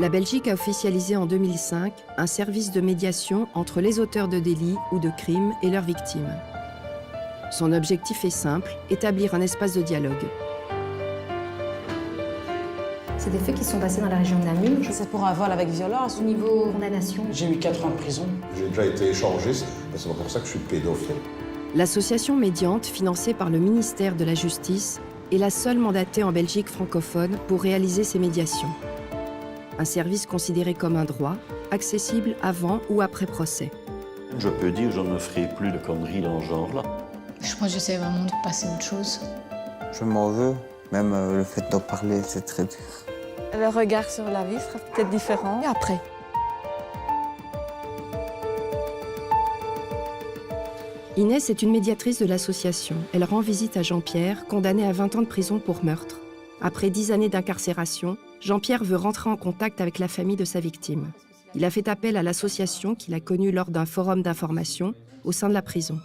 La Belgique a officialisé en 2005 un service de médiation entre les auteurs de délits ou de crimes et leurs victimes. Son objectif est simple, établir un espace de dialogue. C'est des faits qui sont passés dans la région de Namur. C'est pour un vol avec violence. Au niveau condamnation, J'ai eu 4 ans de prison. J'ai déjà été échangiste, c'est pas pour ça que je suis pédophile. L'association médiante, financée par le ministère de la Justice, est la seule mandatée en Belgique francophone pour réaliser ces médiations. Un service considéré comme un droit, accessible avant ou après procès. Je peux dire que je ne ferai plus de conneries dans ce genre-là. Je crois que j'essaie vraiment de passer à autre chose. Je m'en veux, même le fait d'en parler, c'est très dur. Le regard sur la vie sera peut-être différent après. Inès est une médiatrice de l'association. Elle rend visite à Jean-Pierre, condamné à 20 ans de prison pour meurtre. Après 10 années d'incarcération, Jean-Pierre veut rentrer en contact avec la famille de sa victime. Il a fait appel à l'association qu'il a connue lors d'un forum d'information au sein de la prison.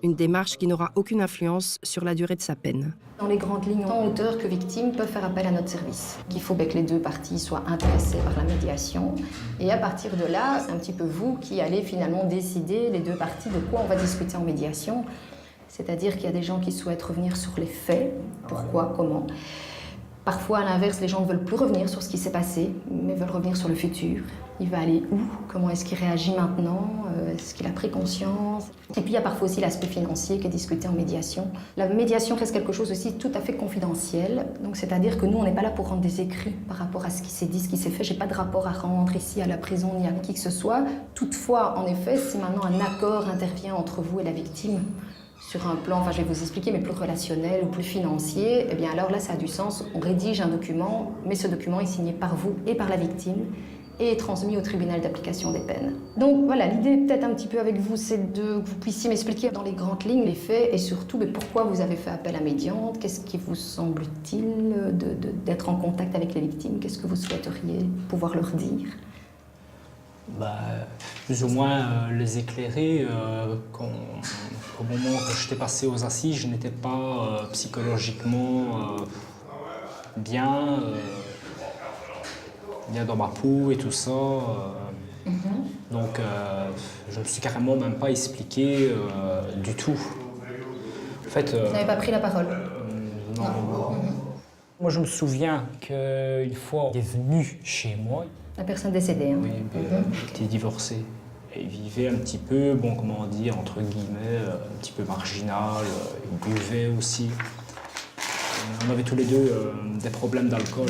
Une démarche qui n'aura aucune influence sur la durée de sa peine. dans les grandes lignes, tant auteurs que victimes peuvent faire appel à notre service. Il faut que les deux parties soient intéressées par la médiation. Et à partir de là, c'est un petit peu vous qui allez finalement décider, les deux parties, de quoi on va discuter en médiation. C'est-à-dire qu'il y a des gens qui souhaitent revenir sur les faits, pourquoi, comment. Parfois, à l'inverse, les gens ne veulent plus revenir sur ce qui s'est passé, mais veulent revenir sur le futur. Il va aller où? Comment est-ce qu'il réagit maintenant? Est-ce qu'il a pris conscience? Et puis, il y a parfois aussi l'aspect financier qui est discuté en médiation. La médiation reste quelque chose aussi tout à fait confidentiel. Donc, c'est-à-dire que nous, on n'est pas là pour rendre des écrits par rapport à ce qui s'est dit, ce qui s'est fait. Je n'ai pas de rapport à rendre ici à la prison ni à qui que ce soit. Toutefois, en effet, si maintenant un accord intervient entre vous et la victime, sur un plan, enfin je vais vous expliquer, mais plus relationnel ou plus financier, eh bien alors là ça a du sens. On rédige un document, mais ce document est signé par vous et par la victime et est transmis au tribunal d'application des peines. Donc voilà, l'idée peut-être un petit peu avec vous, c'est que vous puissiez m'expliquer dans les grandes lignes les faits et surtout mais pourquoi vous avez fait appel à médiante, qu'est-ce qui vous semble utile d'être en contact avec les victimes, qu'est-ce que vous souhaiteriez pouvoir leur dire? Plus ou moins les éclairer. Au moment où j'étais passé aux assises, je n'étais pas psychologiquement bien dans ma peau et tout ça. Donc je ne me suis carrément même pas expliqué du tout. En fait, vous n'avez pas pris la parole? Non. Moi je me souviens qu'une fois, il est venu chez moi. La personne décédée, hein. Oui, j'étais divorcé. Et il vivait un petit peu, bon, comment dire, entre guillemets, un petit peu marginal. Il buvait aussi. On avait tous les deux des problèmes d'alcool.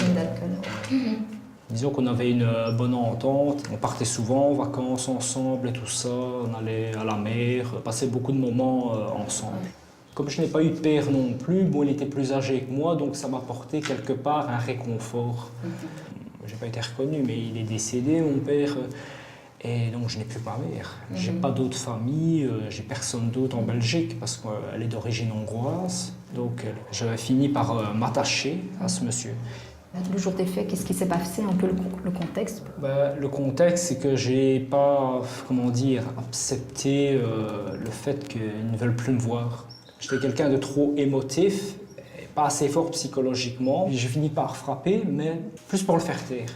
Disons qu'on avait une bonne entente. On partait souvent en vacances ensemble et tout ça. On allait à la mer, passait beaucoup de moments ensemble. Comme je n'ai pas eu de père non plus, bon, il était plus âgé que moi, donc ça m'apportait quelque part un réconfort. J'ai pas été reconnu, mais il est décédé, mon père. Et donc je n'ai plus ma mère. J'ai pas d'autre famille, j'ai personne d'autre en Belgique parce qu'elle est d'origine hongroise. Donc j'avais fini par m'attacher à ce monsieur. Le jour des faits, qu'est-ce qui s'est passé, un peu le contexte? Le contexte, c'est que j'ai pas, comment dire, accepté le fait qu'ils ne veulent plus me voir. J'étais quelqu'un de trop émotif, pas assez fort psychologiquement. J'ai fini par frapper, mais plus pour le faire taire.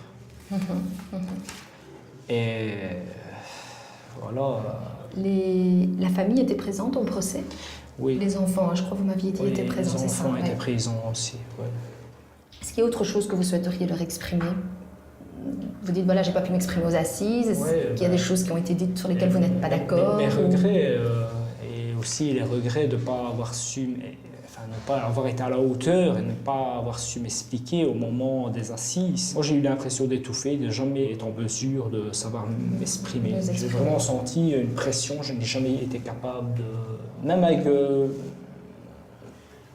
Et voilà. La famille était présente au procès? Oui. Les enfants, je crois que vous m'aviez dit, étaient présents, c'est ça? Les enfants étaient présents aussi, oui. Est-ce qu'il y a autre chose que vous souhaiteriez leur exprimer? Vous dites, voilà, j'ai pas pu m'exprimer aux assises. Est-ce qu'il y a des choses qui ont été dites sur lesquelles vous n'êtes pas d'accord? Mes regrets, et aussi les regrets de ne pas avoir su... ne pas avoir été à la hauteur et ne pas avoir su m'expliquer au moment des assises. Moi, j'ai eu l'impression d'étouffer, de jamais être en mesure de savoir m'exprimer. J'ai vraiment senti une pression, je n'ai jamais été capable de... Même avec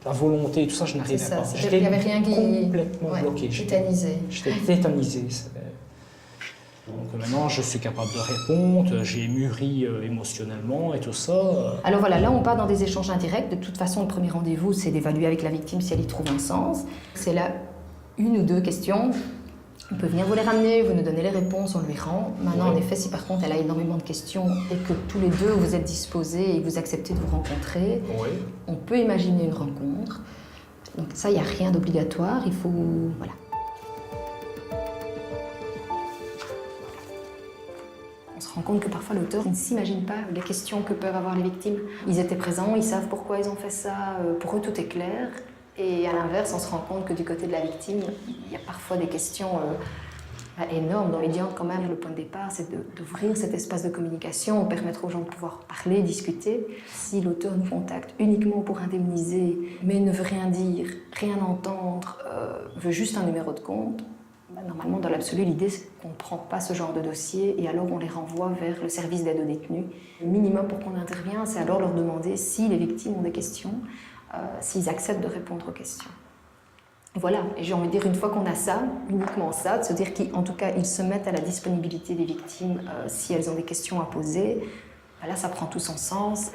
la volonté et tout ça, je n'arrivais pas. Il n'y avait rien qui... complètement bloqué. Tétanisé. J'étais tétanisé. Donc maintenant, je suis capable de répondre, j'ai mûri émotionnellement et tout ça. Alors voilà, là on part dans des échanges indirects. De toute façon, le premier rendez-vous, c'est d'évaluer avec la victime si elle y trouve un sens. C'est là une ou deux questions. On peut venir vous les ramener, vous nous donnez les réponses, on lui rend. Maintenant, en effet, si par contre elle a énormément de questions et que tous les deux vous êtes disposés et vous acceptez de vous rencontrer, on peut imaginer une rencontre. Donc ça, il n'y a rien d'obligatoire, il faut... Voilà. se rend compte que parfois l'auteur ne s'imagine pas les questions que peuvent avoir les victimes. Ils étaient présents, ils savent pourquoi ils ont fait ça, pour eux tout est clair. Et à l'inverse, on se rend compte que du côté de la victime, il y a parfois des questions énormes. Dans Médiante, quand même, le point de départ, c'est d'ouvrir cet espace de communication, permettre aux gens de pouvoir parler, discuter. Si l'auteur nous contacte uniquement pour indemniser, mais ne veut rien dire, rien entendre, veut juste un numéro de compte, normalement, dans l'absolu, l'idée, c'est qu'on ne prend pas ce genre de dossier et alors on les renvoie vers le service d'aide aux détenus. Le minimum pour qu'on intervienne, c'est alors leur demander si les victimes ont des questions, s'ils acceptent de répondre aux questions. Voilà, et j'ai envie de dire, une fois qu'on a ça, uniquement ça, de se dire qu'en tout cas, ils se mettent à la disponibilité des victimes si elles ont des questions à poser, là, ça prend tout son sens.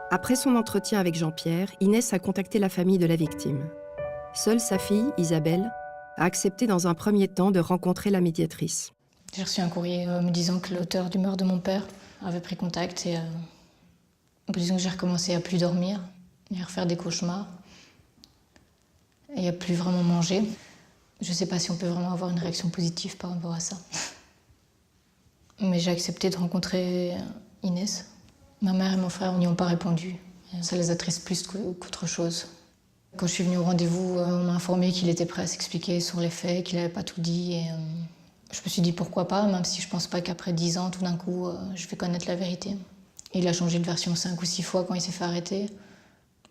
Après son entretien avec Jean-Pierre, Inès a contacté la famille de la victime. Seule sa fille, Isabelle, a accepté dans un premier temps de rencontrer la médiatrice. J'ai reçu un courrier me disant que l'auteur du meurtre de mon père avait pris contact et me disant que j'ai recommencé à plus dormir et à refaire des cauchemars et à plus vraiment manger. Je ne sais pas si on peut vraiment avoir une réaction positive par rapport à ça. Mais j'ai accepté de rencontrer Inès. Ma mère et mon frère n'y ont pas répondu. Ça les attriste plus qu'autre chose. Quand je suis venue au rendez-vous, on m'a informé qu'il était prêt à s'expliquer sur les faits, qu'il n'avait pas tout dit. Et, je me suis dit pourquoi pas, même si je ne pense pas qu'après 10 ans, tout d'un coup, je vais connaître la vérité. Il a changé de version 5 ou 6 fois quand il s'est fait arrêter.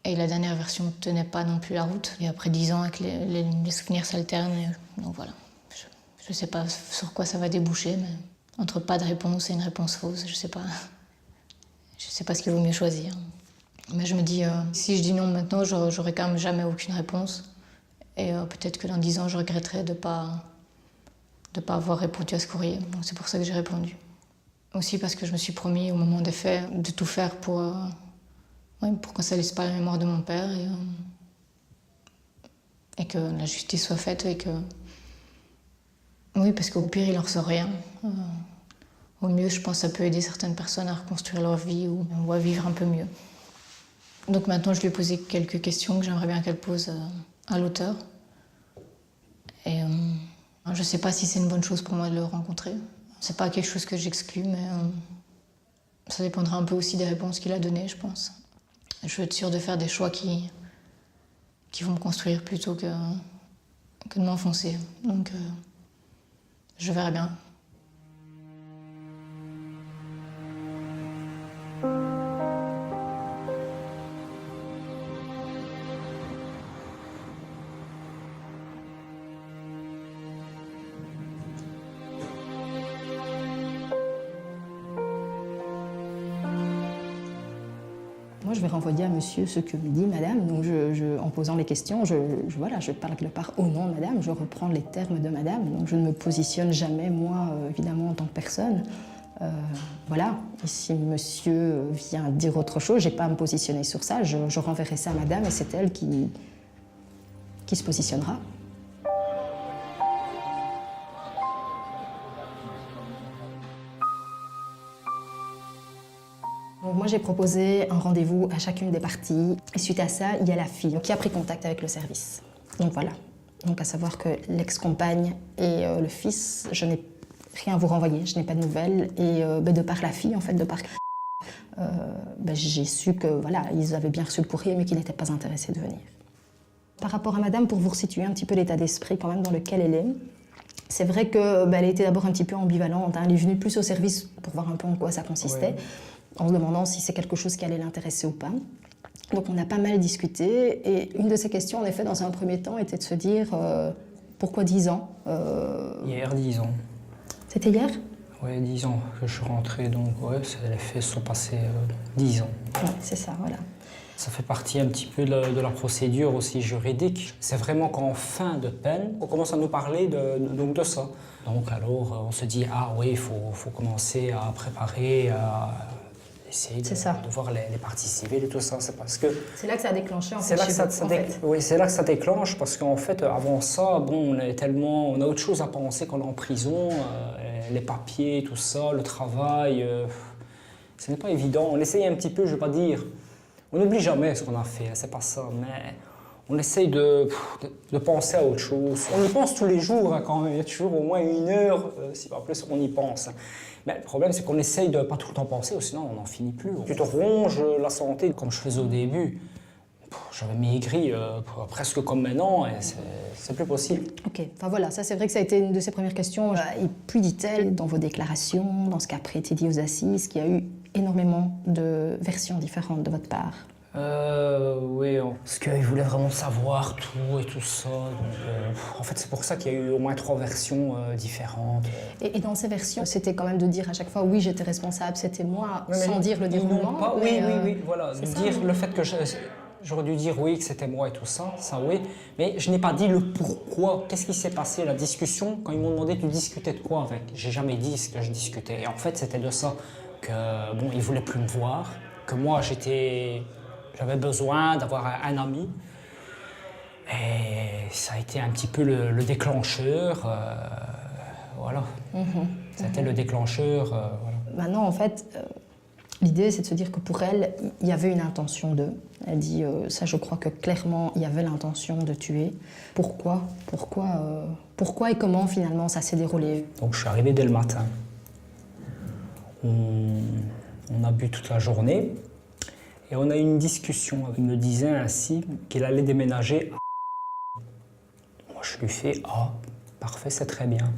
Et la dernière version ne tenait pas non plus la route. Et après 10 ans, avec les souvenirs s'alternent. Donc voilà. Je ne sais pas sur quoi ça va déboucher, mais entre pas de réponse et une réponse fausse, je ne sais pas. Je ne sais pas ce qu'il vaut mieux choisir. Mais je me dis, si je dis non maintenant, j'aurai quand même jamais aucune réponse. Et peut-être que dans 10 ans, je regretterai de pas avoir répondu à ce courrier. Donc c'est pour ça que j'ai répondu. Aussi parce que je me suis promis au moment des faits de tout faire pour qu'on ne salisse pas la mémoire de mon père et que la justice soit faite et que... Oui, parce qu'au pire, il n'en ressort rien. Au mieux, je pense que ça peut aider certaines personnes à reconstruire leur vie ou à vivre un peu mieux. Donc maintenant, je lui ai posé quelques questions que j'aimerais bien qu'elle pose à l'auteur. Et je ne sais pas si c'est une bonne chose pour moi de le rencontrer. C'est pas quelque chose que j'exclus, mais ça dépendra un peu aussi des réponses qu'il a données, je pense. Je veux être sûre de faire des choix qui vont me construire plutôt que de m'enfoncer. Donc, je verrai bien. Moi, je vais renvoyer à monsieur ce que me dit madame. Donc, en posant les questions, je parle quelque part au nom de madame, je reprends les termes de madame. Donc, je ne me positionne jamais, moi, évidemment, en tant que personne. Voilà, et si monsieur vient dire autre chose, je n'ai pas à me positionner sur ça. Je renverrai ça à madame et c'est elle qui se positionnera. Donc moi, j'ai proposé un rendez-vous à chacune des parties. Et suite à ça, il y a la fille qui a pris contact avec le service. Donc voilà. Donc à savoir que l'ex-compagne et le fils, je n'ai rien à vous renvoyer, je n'ai pas de nouvelles. Et de par la fille, en fait, j'ai su que voilà, ils avaient bien reçu le courrier, mais qu'ils n'étaient pas intéressés de venir. Par rapport à madame, pour vous resituer un petit peu l'état d'esprit quand même dans lequel elle est, c'est vrai qu'elle a été d'abord un petit peu ambivalente. Elle est venue plus au service pour voir un peu en quoi ça consistait. Ouais. En se demandant si c'est quelque chose qui allait l'intéresser ou pas. Donc on a pas mal discuté, et une de ces questions, en effet, dans un premier temps, était de se dire pourquoi 10 ans Hier, 10 ans. C'était hier? Oui, 10 ans que je suis rentré, donc ouais, les faits sont passés 10 ans. Ouais, c'est ça, voilà. Ça fait partie un petit peu de la procédure aussi juridique. C'est vraiment qu'en fin de peine, on commence à nous parler de ça. Donc alors, on se dit, ah oui, il faut commencer à préparer, à essayer de voir les parties civiles et tout ça. C'est parce que... C'est là que ça a déclenché, en fait. Oui, c'est là que ça déclenche, parce qu'en fait, avant ça, bon, on a autre chose à penser quand on est en prison, les papiers, tout ça, le travail, ce n'est pas évident. On essaye un petit peu, je ne veux pas dire, on n'oublie jamais ce qu'on a fait, c'est pas ça, mais On essaye de penser à autre chose. On y pense tous les jours, hein, quand même. Il y a toujours au moins 1 heure, si pas plus, on y pense. Mais le problème, c'est qu'on essaye de pas tout le temps penser, sinon on n'en finit plus. Tu te ronges la santé, comme je faisais au début. J'avais maigri presque comme maintenant, et c'est plus possible. Ok, enfin voilà, ça c'est vrai que ça a été une de ses premières questions. Et puis dit-elle, dans vos déclarations, dans ce qui a après été dit aux assises, qu'il y a eu énormément de versions différentes de votre part. Oui, parce qu'il voulait vraiment savoir tout et tout ça. Donc, en fait, c'est pour ça qu'il y a eu au moins 3 versions différentes. Et dans ces versions, c'était quand même de dire à chaque fois, oui, j'étais responsable, c'était moi, sans dire le déroulement. Pas, oui, voilà. De ça, dire le fait que j'aurais dû dire oui, que c'était moi et tout ça, ça oui. Mais je n'ai pas dit le pourquoi. Qu'est-ce qui s'est passé, la discussion? Quand ils m'ont demandé, tu discutais de quoi avec? J'ai jamais dit ce que je discutais. Et en fait, c'était de ça que, bon, ils voulaient plus me voir, que moi, j'avais besoin d'avoir un ami. Et ça a été un petit peu le déclencheur. Voilà. C'était le déclencheur. Voilà. Maintenant, en fait, l'idée, c'est de se dire que pour elle, il y avait une intention de. Elle dit, ça, je crois que clairement, il y avait l'intention de tuer. Pourquoi et comment, finalement, ça s'est déroulé? Donc, je suis arrivé dès le matin. On a bu toute la journée. Et on a eu une discussion. Il me disait ainsi qu'il allait déménager. Moi, je lui fais « Ah, parfait, c'est très bien. »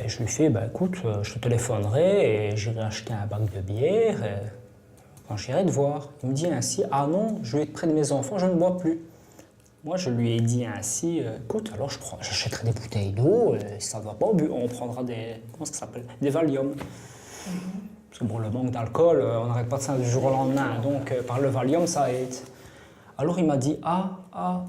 Je lui fais « Écoute, je te téléphonerai et j'irai acheter un bac de bière quand j'irai te voir. » Il me dit ainsi « Ah non, je vais être près de mes enfants, je ne bois plus. » Moi, je lui ai dit ainsi « Écoute, alors j'achèterai des bouteilles d'eau, si ça ne va pas, on prendra des Valium. » Parce que bon, le manque d'alcool, on n'arrête pas de ça du jour au lendemain, donc par le Valium, ça aide. Alors il m'a dit « Ah,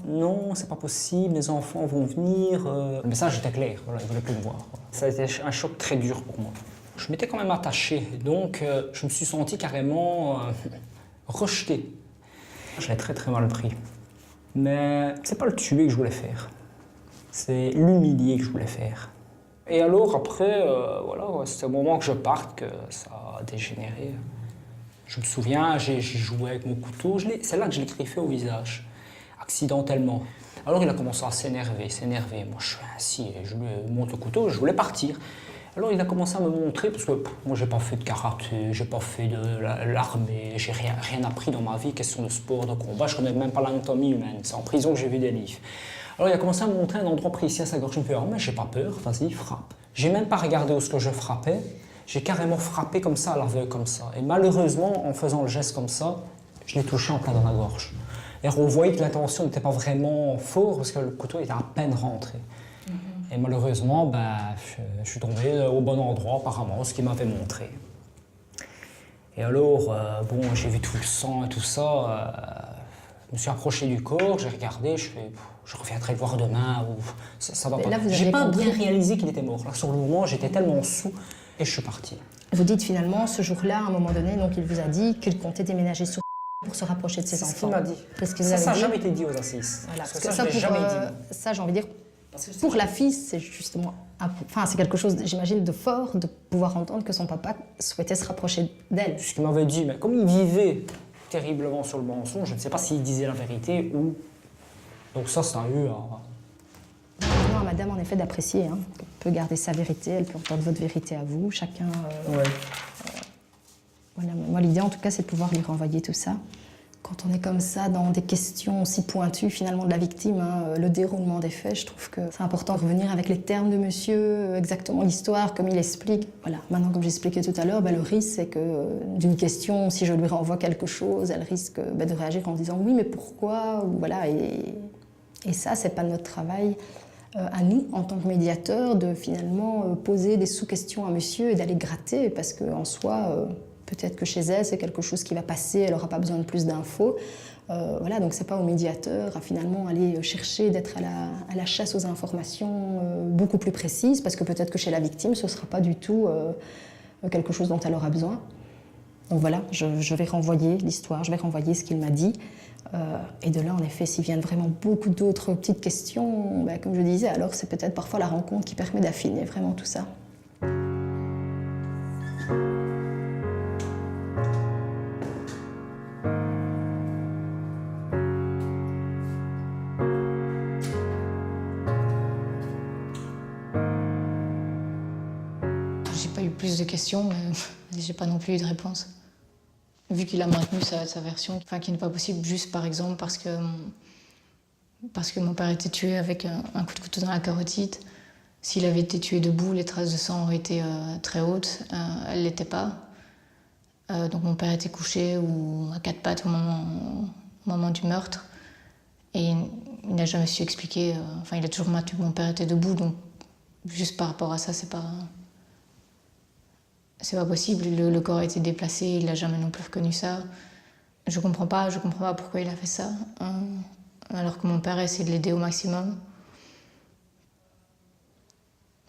non, c'est pas possible, les enfants vont venir. » Le message était clair, voilà, il ne voulait plus me voir. Ça a été un choc très dur pour moi. Je m'étais quand même attaché, donc je me suis senti carrément rejeté. Je l'ai très très mal pris. Mais c'est pas le tuer que je voulais faire, c'est l'humilier que je voulais faire. Et alors après, voilà, c'était au moment que je parte que ça a dégénéré. Je me souviens, j'ai joué avec mon couteau, c'est là que je l'ai griffé au visage, accidentellement. Alors il a commencé à s'énerver. Moi je suis assis et je lui montre le couteau, je voulais partir. Alors il a commencé à me montrer, parce que moi j'ai pas fait de karaté, j'ai pas fait de l'armée, j'ai rien appris dans ma vie, question de sport, de combat, je connais même pas l'anatomie humaine, c'est en prison que j'ai vu des livres. Alors il a commencé à me montrer un endroit précis à sa gorge, je me suis dit, oh, mais j'ai pas peur, vas-y, frappe. J'ai même pas regardé où ce que je frappais, j'ai carrément frappé comme ça à l'aveugle, comme ça. Et malheureusement, en faisant le geste comme ça, je l'ai touché en plein dans la gorge. Et on voyait que l'intention n'était pas vraiment forte, parce que le couteau était à peine rentré. Et malheureusement, je suis tombé au bon endroit, apparemment, ce qu'il m'avait montré. Et alors, bon, j'ai vu tout le sang et tout ça. Je me suis approché du corps, j'ai regardé, je reviendrai le voir demain, ou ça va pas. J'ai pas bien réalisé qu'il était mort. Là, sur le moment, j'étais tellement sous et je suis parti. Vous dites finalement, ce jour-là, à un moment donné, donc il vous a dit qu'il comptait déménager sur pour se rapprocher de ses enfants. C'est ce qu'il m'a dit. Parce que ça n'a jamais été dit aux assises. Voilà, parce que ça, je l'ai jamais dit. Ça, j'ai envie de dire, pour la fille, c'est justement, enfin, c'est quelque chose, j'imagine, de fort de pouvoir entendre que son papa souhaitait se rapprocher d'elle. Ce qu'il m'avait dit, mais comme il vivait terriblement sur le mensonge, je ne sais pas s'il disait la vérité ou... Donc ça a eu... À madame, en effet, d'apprécier. Hein. Elle peut garder sa vérité, elle peut entendre votre vérité à vous, chacun... Ouais. Voilà. Moi, l'idée, en tout cas, c'est de pouvoir lui renvoyer tout ça. Quand on est comme ça, dans des questions aussi pointues, finalement, de la victime, hein, le déroulement des faits, je trouve que c'est important de revenir avec les termes de monsieur, exactement l'histoire, comme il explique. Voilà. Maintenant, comme j'expliquais tout à l'heure, le risque, c'est que d'une question, si je lui renvoie quelque chose, elle risque de réagir en disant « oui, mais pourquoi ?» voilà. Et ça, c'est pas notre travail à nous, en tant que médiateurs, de finalement poser des sous-questions à monsieur et d'aller gratter, parce qu'en soi... peut-être que chez elle, c'est quelque chose qui va passer, elle n'aura pas besoin de plus d'infos. Voilà, donc c'est pas au médiateur à finalement aller chercher, d'être à la chasse aux informations beaucoup plus précises, parce que peut-être que chez la victime, ce ne sera pas du tout quelque chose dont elle aura besoin. Donc voilà, je vais renvoyer l'histoire, je vais renvoyer ce qu'il m'a dit. Et de là, en effet, s'il vient vraiment beaucoup d'autres petites questions, comme je disais, alors c'est peut-être parfois la rencontre qui permet d'affiner vraiment tout ça. pas eu plus de questions, mais j'ai pas non plus eu de réponse. Vu qu'il a maintenu sa version, qui n'est pas possible juste par exemple parce que mon père a été tué avec un coup de couteau dans la carotide. S'il avait été tué debout, les traces de sang auraient été très hautes. Elles ne l'étaient pas. Donc mon père était couché ou à quatre pattes au moment du meurtre. Et il n'a jamais su expliquer. Il a toujours maintenu que mon père était debout. Donc juste par rapport à ça, c'est pas possible. Le corps a été déplacé, il n'a jamais non plus reconnu ça. Je comprends pas pourquoi il a fait ça. Alors que mon père a essayé de l'aider au maximum.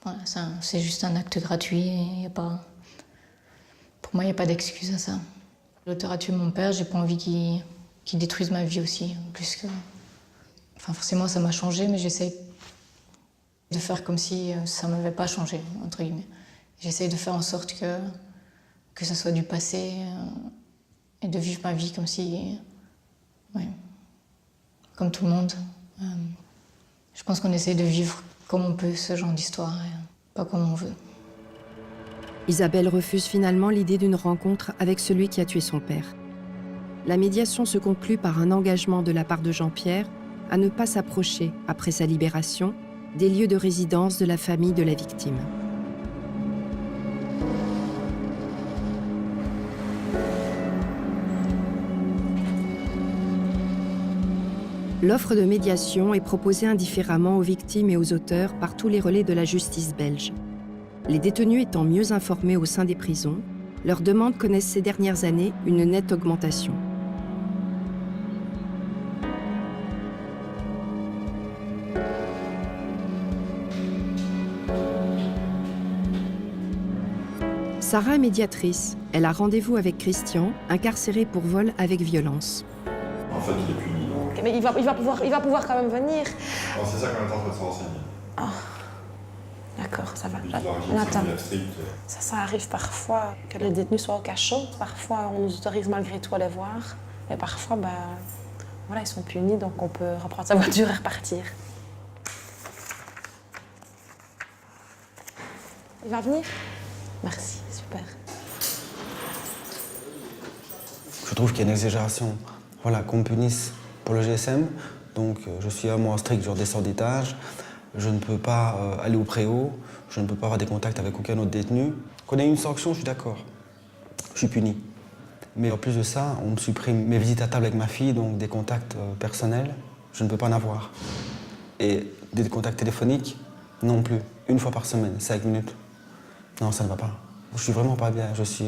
Voilà, c'est juste un acte gratuit et pour moi, il n'y a pas d'excuse à ça. L'auteur a tué mon père, j'ai pas envie qu'il détruise ma vie aussi. Forcément, ça m'a changé, mais j'essaie de faire comme si ça ne m'avait pas changé, entre guillemets. J'essaie de faire en sorte que ça soit du passé et de vivre ma vie comme si... Ouais, comme tout le monde. Je pense qu'on essaie de vivre comme on peut ce genre d'histoire, et pas comme on veut. Isabelle refuse finalement l'idée d'une rencontre avec celui qui a tué son père. La médiation se conclut par un engagement de la part de Jean-Pierre à ne pas s'approcher, après sa libération, des lieux de résidence de la famille de la victime. L'offre de médiation est proposée indifféremment aux victimes et aux auteurs par tous les relais de la justice belge. Les détenus étant mieux informés au sein des prisons, leurs demandes connaissent ces dernières années une nette augmentation. Sarah est médiatrice. Elle a rendez-vous avec Christian, incarcéré pour vol avec violence. En fait, il est puni. Mais il va pouvoir quand même venir. Alors, c'est ça qu'on est en train de se renseigner. Oh. D'accord, ça va. Nathan, Ça arrive parfois que les détenus soient au cachot. Parfois, on nous autorise malgré tout à les voir. Et parfois, ils sont punis, donc on peut reprendre sa voiture et repartir. Il va venir? Merci, super. Je trouve qu'il y a une exagération. Voilà, qu'on me punisse pour le GSM. Donc, je suis à moi strict, je redescends d'étage. Je ne peux pas aller au préau. Je ne peux pas avoir des contacts avec aucun autre détenu. Qu'on ait une sanction, je suis d'accord. Je suis puni. Mais en plus de ça, on me supprime mes visites à table avec ma fille, donc des contacts personnels, je ne peux pas en avoir. Et des contacts téléphoniques, non plus. Une fois par semaine, 5 minutes. Non, ça ne va pas. Je suis vraiment pas bien. Je suis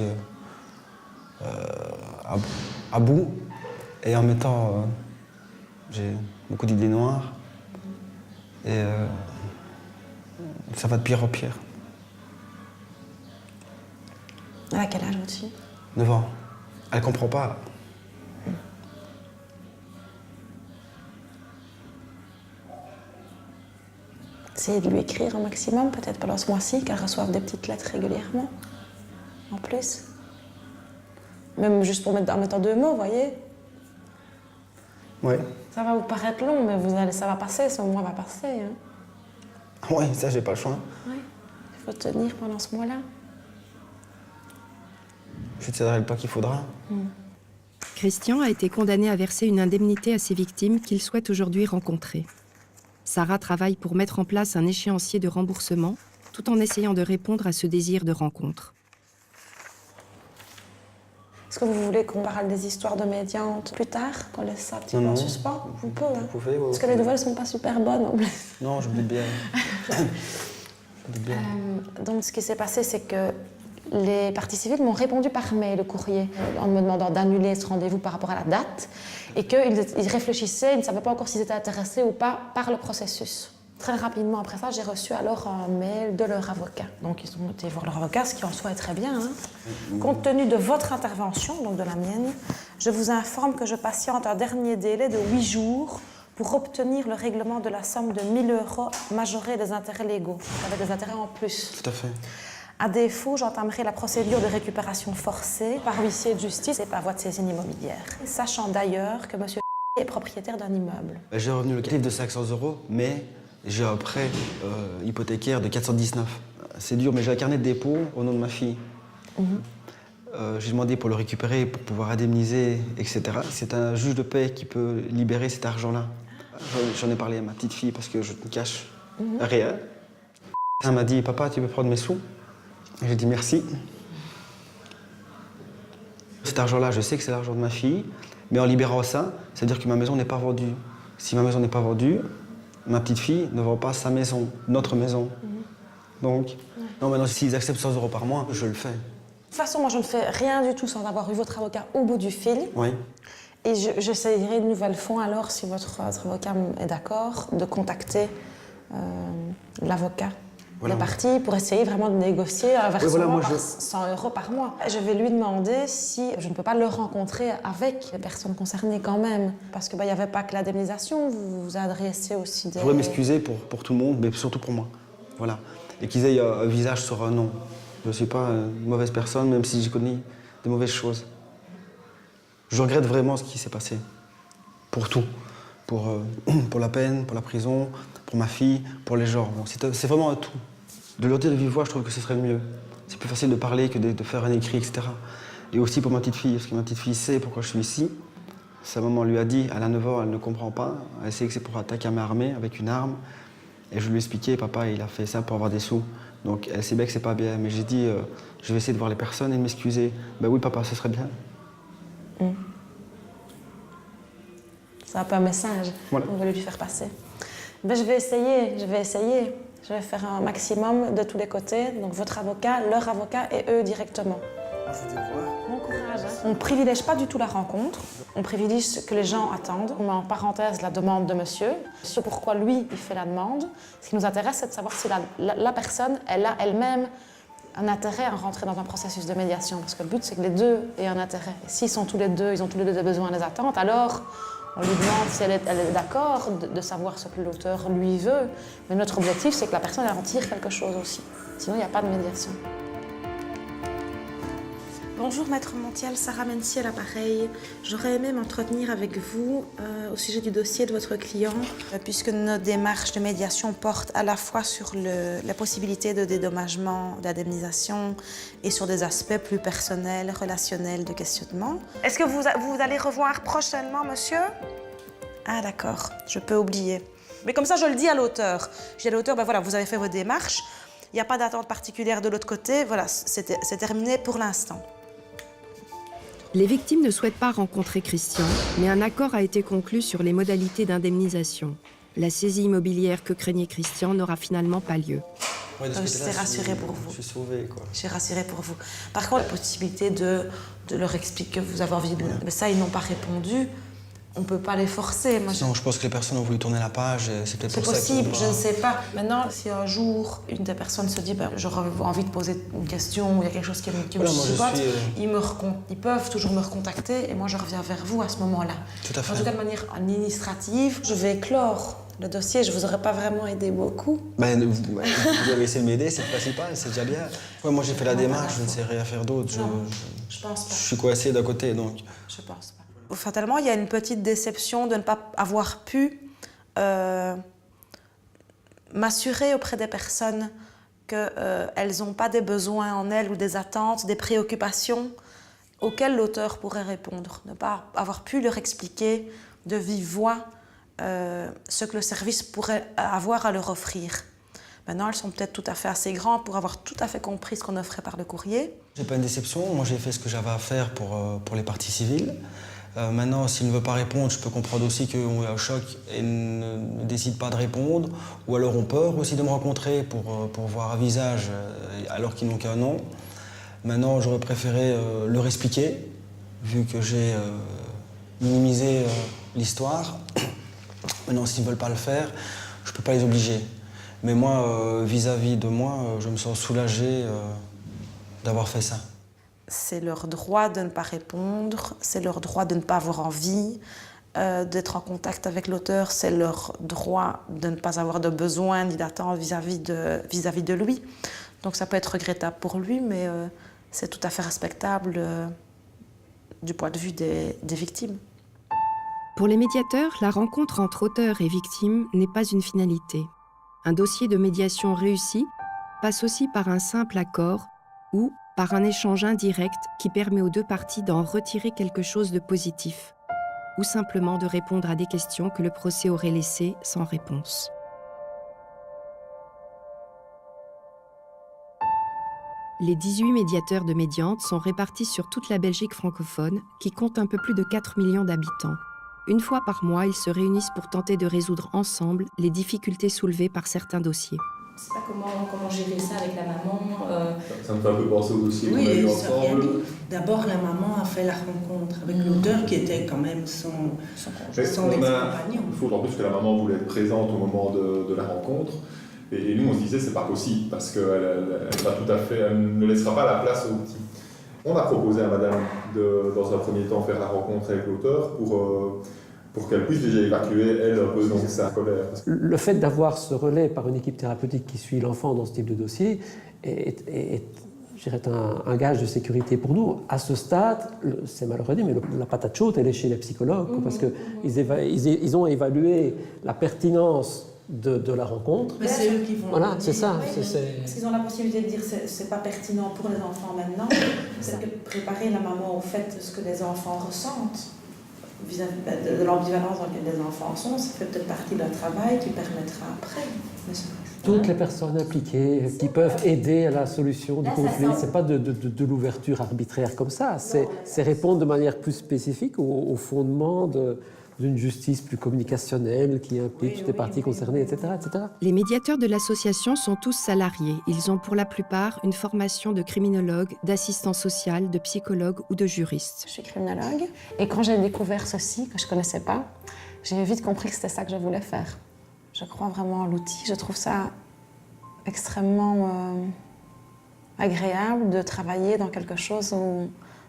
à bout. Et en même temps, j'ai beaucoup d'idées noires. Et ça va de pire en pire. Elle a quel âge, votre fille? 9 ans. Elle comprend pas. Essayez de lui écrire un maximum, peut-être pendant ce mois-ci, qu'elle reçoive des petites lettres régulièrement. En plus. Même juste en mettant 2 mots, vous voyez. Ouais. Ça va vous paraître long, mais ça va passer, ce mois va passer. Hein. Oui, ça, j'ai pas le choix. Ouais. Il faut tenir pendant ce mois-là. Je tiendrai le pas qu'il faudra. Christian a été condamné à verser une indemnité à ses victimes qu'il souhaite aujourd'hui rencontrer. Sarah travaille pour mettre en place un échéancier de remboursement, tout en essayant de répondre à ce désir de rencontre. Est-ce que vous voulez qu'on parle des histoires de médiantes plus tard, qu'on laisse ça un petit peu en suspens? On peut, hein. Vous pouvez, Parce que les nouvelles sont pas super bonnes en plus. Non, je me doute bien. Donc ce qui s'est passé, c'est que les parties civiles m'ont répondu par mail, le courrier, en me demandant d'annuler ce rendez-vous par rapport à la date, et qu'ils réfléchissaient, ils ne savaient pas encore s'ils étaient intéressés ou pas par le processus. Très rapidement après ça, j'ai reçu alors un mail de leur avocat. Donc ils ont été voir leur avocat, ce qui en soi est très bien. Hein. Compte tenu de votre intervention, donc de la mienne, je vous informe que je patiente un dernier délai de 8 jours pour obtenir le règlement de la somme de 1 000 € majorée des intérêts légaux, avec des intérêts en plus. Tout à fait. À défaut, j'entamerai la procédure de récupération forcée par huissier de justice et par voie de saisine immobilière. Sachant d'ailleurs que M. est propriétaire d'un immeuble. J'ai revenu locatif de 500 €, mais j'ai un prêt hypothécaire de 419. c'est dur, mais j'ai un carnet de dépôt au nom de ma fille. J'ai demandé pour le récupérer, pour pouvoir indemniser, etc. C'est un juge de paix qui peut libérer cet argent-là. J'en ai parlé à ma petite fille parce que je ne cache rien. Elle m'a dit, papa, tu peux prendre mes sous? J'ai dit merci. Cet argent-là, je sais que c'est l'argent de ma fille, mais en libérant ça, c'est-à-dire que ma maison n'est pas vendue. Si ma maison n'est pas vendue, ma petite fille ne vend pas sa maison, notre maison. Donc, non, maintenant, s'ils acceptent 100 € par mois, je le fais. De toute façon, moi, je ne fais rien du tout sans avoir eu votre avocat au bout du fil. Oui. Et j'essayerai une nouvelle fois, alors, si votre avocat est d'accord, de contacter l'avocat des parties pour essayer vraiment de négocier un versement par 100 € par mois. Je vais lui demander si je ne peux pas le rencontrer avec les personnes concernées quand même. Parce qu'il n'y avait pas que l'indemnisation, vous vous adressez aussi des... Je voudrais m'excuser pour tout le monde, mais surtout pour moi. Voilà. Et qu'ils aient un visage sur un nom. Je ne suis pas une mauvaise personne, même si j'ai connu de mauvaises choses. Je regrette vraiment ce qui s'est passé. Pour tout. Pour la peine, pour la prison, pour ma fille, pour les gens. Bon, c'est vraiment un tout. De leur dire de vive voix, je trouve que ce serait le mieux. C'est plus facile de parler que de faire un écrit, etc. Et aussi pour ma petite fille, parce que ma petite fille sait pourquoi je suis ici. Sa maman lui a dit, elle a 9 ans, elle ne comprend pas. Elle sait que c'est pour attaquer à main armée, avec une arme. Et je lui ai expliqué, papa, il a fait ça pour avoir des sous. Donc elle sait bien que c'est pas bien. Mais j'ai dit, je vais essayer de voir les personnes et de m'excuser. Ben oui, papa, ce serait bien. C'est un peu un message qu'on veut lui faire passer. Ben, je vais essayer. Je vais faire un maximum de tous les côtés. Donc votre avocat, leur avocat et eux directement. Bon courage. On ne privilège pas du tout la rencontre. On privilégie ce que les gens attendent. On met en parenthèse la demande de monsieur. Ce pourquoi lui, il fait la demande. Ce qui nous intéresse, c'est de savoir si la personne, elle a elle-même un intérêt à rentrer dans un processus de médiation. Parce que le but, c'est que les deux aient un intérêt. Et s'ils sont tous les deux, ils ont tous les deux des besoins et des attentes, alors on lui demande si elle est d'accord de savoir ce que l'auteur lui veut. Mais notre objectif, c'est que la personne elle en tire quelque chose aussi. Sinon, il n'y a pas de médiation. Bonjour Maître Montiel, Sarah Mency à l'appareil. J'aurais aimé m'entretenir avec vous au sujet du dossier de votre client, puisque nos démarches de médiation portent à la fois sur la possibilité de dédommagement, d'indemnisation et sur des aspects plus personnels, relationnels de questionnement. Est-ce que vous allez revoir prochainement, monsieur? Ah d'accord, je peux oublier. Mais comme ça, je le dis à l'auteur. Je dis à l'auteur, ben voilà, vous avez fait vos démarches, il n'y a pas d'attente particulière de l'autre côté, voilà, c'est terminé pour l'instant. Les victimes ne souhaitent pas rencontrer Christian, mais un accord a été conclu sur les modalités d'indemnisation. La saisie immobilière que craignait Christian n'aura finalement pas lieu. Je suis rassurée pour vous. Je suis sauvée, quoi. Je suis rassurée pour vous. Par contre, la possibilité de leur expliquer que vous avez envie de... Mais ça, ils n'ont pas répondu. On ne peut pas les forcer. Moi, non, je pense que les personnes ont voulu tourner la page, c'est peut-être pour ça qu'ils possible, je ne sais pas. Maintenant, si un jour, une des personnes se dit j'aurais envie de poser une question, ou il y a quelque chose qui me chipote, ils peuvent toujours me recontacter et moi, je reviens vers vous à ce moment-là. Tout à fait. En tout cas, de manière administrative, je vais clore le dossier. Je ne vous aurais pas vraiment aidé beaucoup. Ben, vous avez essayé de m'aider, c'est le principal, c'est déjà bien. Ouais, moi, j'ai fait la démarche, je ne sais rien faire d'autre. Je pense pas. Je suis coincé d'un côté, donc... Je pense pas. Fatalement, il y a une petite déception de ne pas avoir pu m'assurer auprès des personnes qu'elles n'ont pas des besoins en elles ou des attentes, des préoccupations auxquelles l'auteur pourrait répondre. Ne pas avoir pu leur expliquer de vive voix ce que le service pourrait avoir à leur offrir. Maintenant, elles sont peut-être tout à fait assez grandes pour avoir tout à fait compris ce qu'on offrait par le courrier. J'ai pas une déception. Moi, j'ai fait ce que j'avais à faire pour les parties civiles. Maintenant, s'il ne veut pas répondre, je peux comprendre aussi qu'on est au choc et ne décide pas de répondre. Ou alors ont peur aussi de me rencontrer pour voir un visage alors qu'ils n'ont qu'un nom. Maintenant, j'aurais préféré leur expliquer, vu que j'ai minimisé l'histoire. Maintenant, s'ils ne veulent pas le faire, je ne peux pas les obliger. Mais moi, vis-à-vis de moi, je me sens soulagé d'avoir fait ça. C'est leur droit de ne pas répondre, c'est leur droit de ne pas avoir envie d'être en contact avec l'auteur, c'est leur droit de ne pas avoir de besoin ni d'attente vis-à-vis de lui. Donc ça peut être regrettable pour lui, mais c'est tout à fait respectable du point de vue des victimes. Pour les médiateurs, la rencontre entre auteur et victime n'est pas une finalité. Un dossier de médiation réussi passe aussi par un simple accord ou par un échange indirect qui permet aux deux parties d'en retirer quelque chose de positif, ou simplement de répondre à des questions que le procès aurait laissées sans réponse. Les 18 médiateurs de Médiante sont répartis sur toute la Belgique francophone, qui compte un peu plus de 4 millions d'habitants. Une fois par mois, ils se réunissent pour tenter de résoudre ensemble les difficultés soulevées par certains dossiers. Je ne sais pas comment gérer ça avec la maman. Ça me fait un peu penser au dossier qu'on a eu Oui, ensemble. d'abord la maman a fait la rencontre avec l'auteur qui était quand même son ex-compagnon. Il faut en plus que la maman voulait être présente au moment de la rencontre. Et nous, on se disait, c'est pas possible, parce qu'elle ne laissera pas la place au petit. On a proposé à madame de, dans un premier temps, faire la rencontre avec l'auteur pour qu'elle puisse déjà évacuer, elle, un peu donc, sa colère. Le fait d'avoir ce relais par une équipe thérapeutique qui suit l'enfant dans ce type de dossier est je dirais, un gage de sécurité pour nous. À ce stade, c'est malheureux dit, mais la patate chaude, elle est chez les psychologues, parce qu'ils ont évalué la pertinence de la rencontre. Mais c'est eux qui vont. Voilà, c'est ça. Parce qu'ils ont la possibilité de dire que c'est pas pertinent pour les enfants maintenant. C'est que préparer la maman au fait de ce que les enfants ressentent vis-à-vis de l'ambivalence dans laquelle les enfants sont, ça fait peut-être partie d'un travail qui permettra après. Toutes les personnes impliquées qui peuvent aider à la solution du conflit, c'est pas de l'ouverture arbitraire comme ça, c'est répondre de manière plus spécifique au fondement d'une justice plus communicationnelle qui implique toutes les parties concernées, etc., etc. Les médiateurs de l'association sont tous salariés. Ils ont pour la plupart une formation de criminologue, d'assistant social, de psychologue ou de juriste. Je suis criminologue et quand j'ai découvert ceci, que je ne connaissais pas, j'ai vite compris que c'était ça que je voulais faire. Je crois vraiment à l'outil, je trouve ça extrêmement agréable de travailler dans quelque chose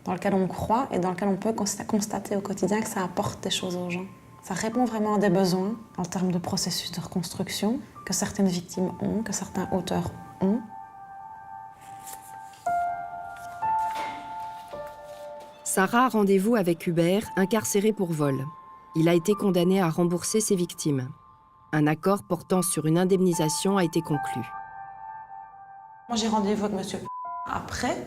dans lequel on croit et dans lequel on peut constater au quotidien que ça apporte des choses aux gens. Ça répond vraiment à des besoins en termes de processus de reconstruction que certaines victimes ont, que certains auteurs ont. Sarah a rendez-vous avec Hubert, incarcéré pour vol. Il a été condamné à rembourser ses victimes. Un accord portant sur une indemnisation a été conclu. Moi, j'ai rendez-vous avec monsieur après,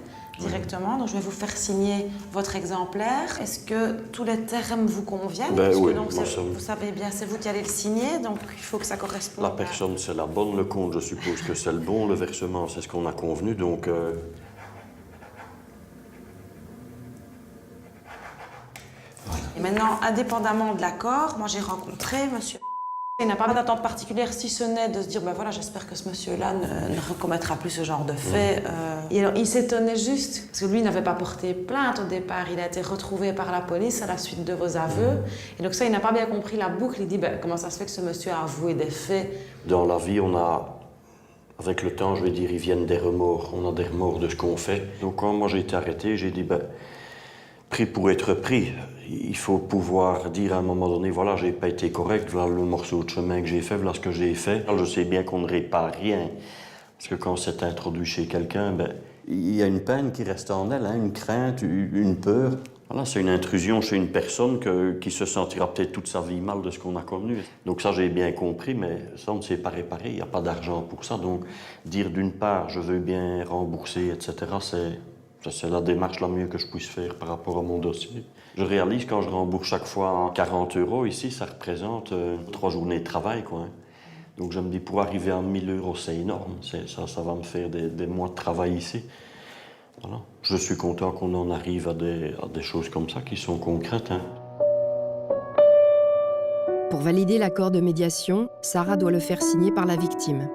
directement, donc je vais vous faire signer votre exemplaire. Est-ce que tous les termes vous conviennent? Oui, donc, vous savez bien, c'est vous qui allez le signer, donc il faut que ça corresponde. La personne, c'est la bonne, le compte, je suppose que c'est le bon, le versement, c'est ce qu'on a convenu, donc... Et maintenant, indépendamment de l'accord, moi j'ai rencontré monsieur. Il n'a pas d'attente particulière, si ce n'est de se dire, ben voilà, j'espère que ce monsieur-là ne recommettra plus ce genre de fait. Et alors, il s'étonnait juste, parce que lui n'avait pas porté plainte au départ, il a été retrouvé par la police à la suite de vos aveux. Et donc ça, il n'a pas bien compris la boucle, il dit, ben, comment ça se fait que ce monsieur a avoué des faits? Dans la vie, on a, avec le temps, je vais dire, ils viennent des remords. On a des remords de ce qu'on fait. Donc quand moi j'ai été arrêté, j'ai dit, ben, pris pour être pris. Il faut pouvoir dire à un moment donné, voilà, j'ai pas été correct, voilà le morceau de chemin que j'ai fait, voilà ce que j'ai fait. Je sais bien qu'on ne répare rien, parce que quand c'est introduit chez quelqu'un, ben, il y a une peine qui reste en elle, hein, une crainte, une peur. Voilà, c'est une intrusion chez une personne qui se sentira peut-être toute sa vie mal de ce qu'on a connu. Donc ça, j'ai bien compris, mais ça, on ne sait pas réparer, il n'y a pas d'argent pour ça. Donc dire d'une part, je veux bien rembourser, etc., c'est la démarche la mieux que je puisse faire par rapport à mon dossier. Je réalise quand je rembourse chaque fois 40 € ici, ça représente 3 journées de travail, quoi. Donc je me dis, pour arriver à 1 000 €, c'est énorme. Ça va me faire des mois de travail ici. Voilà. Je suis content qu'on en arrive à des choses comme ça qui sont concrètes. Hein. Pour valider l'accord de médiation, Sarah doit le faire signer par la victime.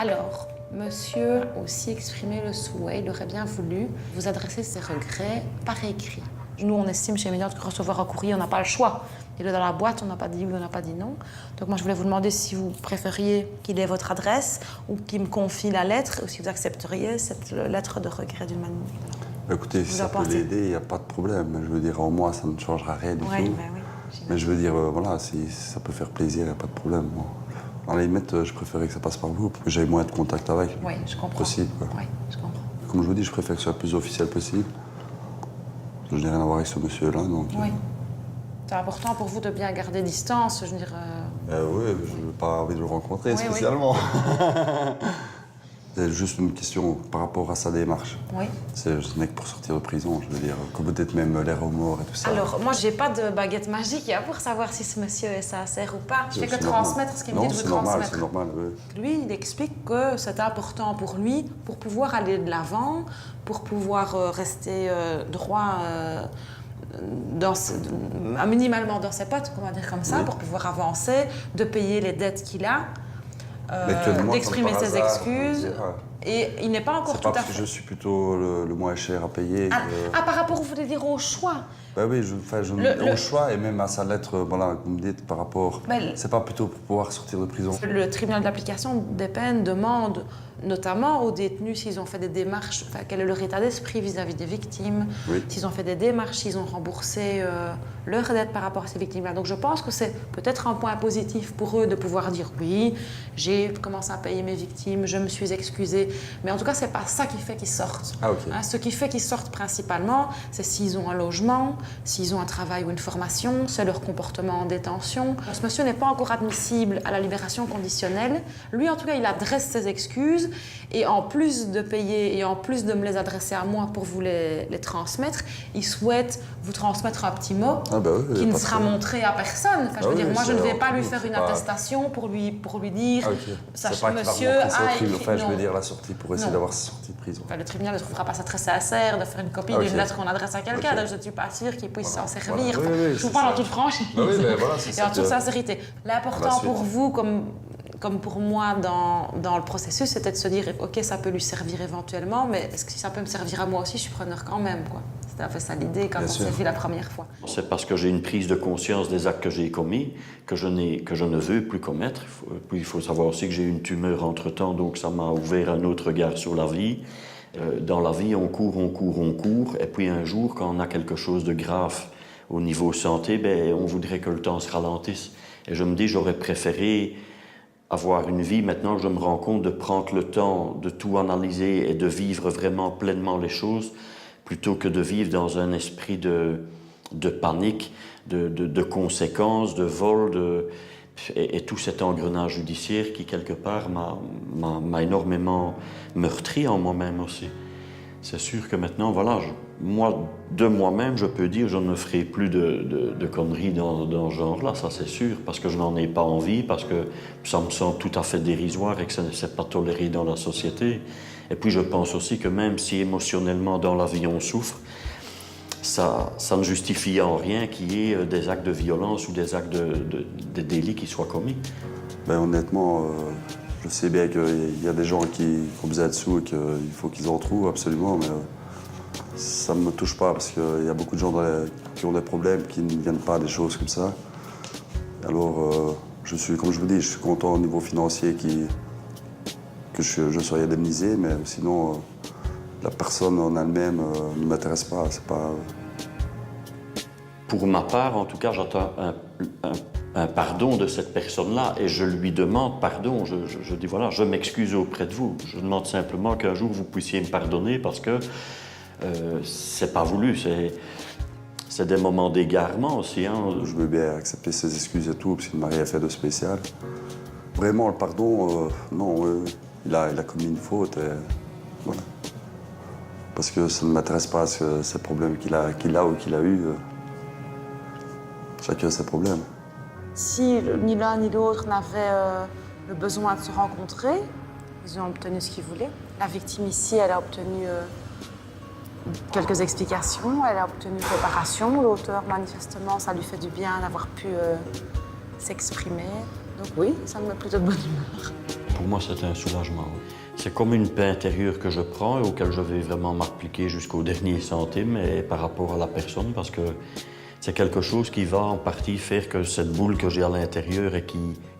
Alors, monsieur a aussi exprimé le souhait, il aurait bien voulu vous adresser ses regrets par écrit. Nous, on estime chez Médiante que recevoir un courrier, on n'a pas le choix. Il est dans la boîte, on n'a pas dit oui, on n'a pas dit non. Donc moi, je voulais vous demander si vous préfériez qu'il ait votre adresse ou qu'il me confie la lettre, ou si vous accepteriez cette lettre de regret d'une manière. Écoutez, si ça peut l'aider, il n'y a pas de problème. Je veux dire, en moi, ça ne changera rien du tout. Oui, mais je veux dire, voilà, si ça peut faire plaisir, il n'y a pas de problème. Moi. À la limite, je préférais que ça passe par vous, pour que j'aie moins de contact avec. Oui, je comprends. Possible, quoi. Oui, je comprends. Comme je vous dis, je préfère que ce soit le plus officiel possible. Je n'ai rien à voir avec ce monsieur-là, donc... Oui. C'est important pour vous de bien garder distance, je veux dire... Oui, je n'ai pas envie de le rencontrer Oui, spécialement. C'est juste une question par rapport à sa démarche. Oui. Ce n'est que pour sortir de prison, je veux dire, que peut-être même les remords et tout ça. Alors, moi, j'ai pas de baguette magique pour savoir si ce monsieur est sincère ou pas. Je fais que transmettre ce qu'il me dit de vous transmettre. C'est normal, oui. Lui, il explique que c'est important pour lui, pour pouvoir aller de l'avant, pour pouvoir rester droit... minimalement dans ses potes, on va dire comme ça, pour pouvoir avancer, de payer les dettes qu'il a, d'exprimer ses excuses. Et il n'est pas encore tout à fait... C'est pas parce que je suis plutôt le moins cher à payer. Par rapport, vous voulez dire, au choix? Oui, au choix et même à sa lettre, voilà, comme vous dites, par rapport... c'est pas plutôt pour pouvoir sortir de prison. Le tribunal d'application des peines demande notamment aux détenus s'ils ont fait des démarches, quel est leur état d'esprit vis-à-vis des victimes, s'ils ont fait des démarches, s'ils ont remboursé leur dette par rapport à ces victimes-là. Donc je pense que c'est peut-être un point positif pour eux de pouvoir dire oui, j'ai commencé à payer mes victimes, je me suis excusée, mais en tout cas c'est pas ça qui fait qu'ils sortent. Ce qui fait qu'ils sortent principalement, c'est s'ils ont un logement, s'ils ont un travail ou une formation, c'est leur comportement en détention. Ce monsieur n'est pas encore admissible à la libération conditionnelle. Lui en tout cas il adresse ses excuses. Et en plus de payer et en plus de me les adresser à moi pour vous les transmettre, il souhaite vous transmettre un petit mot qui ne sera montré à personne. Enfin, je veux dire, moi, je ne vais pas lui faire une attestation pour lui dire sachez monsieur je veux dire la sortie pour essayer d'avoir sa sortie de prison. Enfin, le tribunal ne trouvera pas ça très sincère de faire une copie d'une lettre qu'on adresse à quelqu'un. Je ne suis pas sûre qu'il puisse s'en servir. Je vous parle en toute franchise et en toute sincérité. L'important pour vous, comme pour moi dans le processus, c'était de se dire ok, ça peut lui servir éventuellement, mais est-ce que si ça peut me servir à moi aussi, je suis preneur quand même, quoi. C'était un peu ça l'idée quand on s'est vu la première fois. C'est parce que j'ai une prise de conscience des actes que j'ai commis que je ne veux plus commettre. Puis il faut savoir aussi que j'ai eu une tumeur entre-temps, donc ça m'a ouvert un autre regard sur la vie. Dans la vie, on court, et puis un jour, quand on a quelque chose de grave au niveau santé, on voudrait que le temps se ralentisse. Et je me dis, j'aurais préféré avoir une vie, maintenant que je me rends compte, de prendre le temps de tout analyser et de vivre vraiment pleinement les choses, plutôt que de vivre dans un esprit de panique, de conséquences, de vol, et tout cet engrenage judiciaire qui, quelque part, m'a énormément meurtri en moi-même aussi. C'est sûr que maintenant, voilà, de moi-même, je peux dire que je ne ferai plus de conneries dans ce genre-là, ça c'est sûr, parce que je n'en ai pas envie, parce que ça me semble tout à fait dérisoire et que ce n'est pas toléré dans la société. Et puis je pense aussi que même si émotionnellement dans la vie on souffre, ça ne justifie en rien qu'il y ait des actes de violence ou des actes de délits qui soient commis. Honnêtement, je sais bien qu'il y a des gens qui ont besoin de sous et qu'il faut qu'ils en trouvent absolument, mais ça ne me touche pas parce qu'il y a beaucoup de gens qui ont des problèmes qui ne viennent pas des choses comme ça. Alors, comme je vous dis, je suis content au niveau financier que je sois indemnisé, mais sinon, la personne en elle-même ne m'intéresse pas. C'est pas... Pour ma part, en tout cas, j'attends un pardon de cette personne-là et je lui demande pardon. Je dis voilà, je m'excuse auprès de vous. Je demande simplement qu'un jour vous puissiez me pardonner parce que c'est pas voulu. C'est des moments d'égarement aussi. Je veux bien accepter ses excuses et tout, parce qu'il ne m'a rien fait de spécial. Vraiment, le pardon, non, il a commis une faute. Et voilà. Parce que ça ne m'intéresse pas, ces problèmes qu'il a ou qu'il a eu. Chacun a ses problèmes. Si ni l'un ni l'autre n'avaient le besoin de se rencontrer, ils ont obtenu ce qu'ils voulaient. La victime ici, elle a obtenu quelques explications, elle a obtenu une réparation. L'auteur, manifestement, ça lui fait du bien d'avoir pu s'exprimer. Donc oui, ça me met plutôt de bonne humeur. Pour moi, c'est un soulagement. C'est comme une paix intérieure que je prends et auquel je vais vraiment m'appliquer jusqu'au dernier centime et par rapport à la personne, parce que c'est quelque chose qui va en partie faire que cette boule que j'ai à l'intérieur et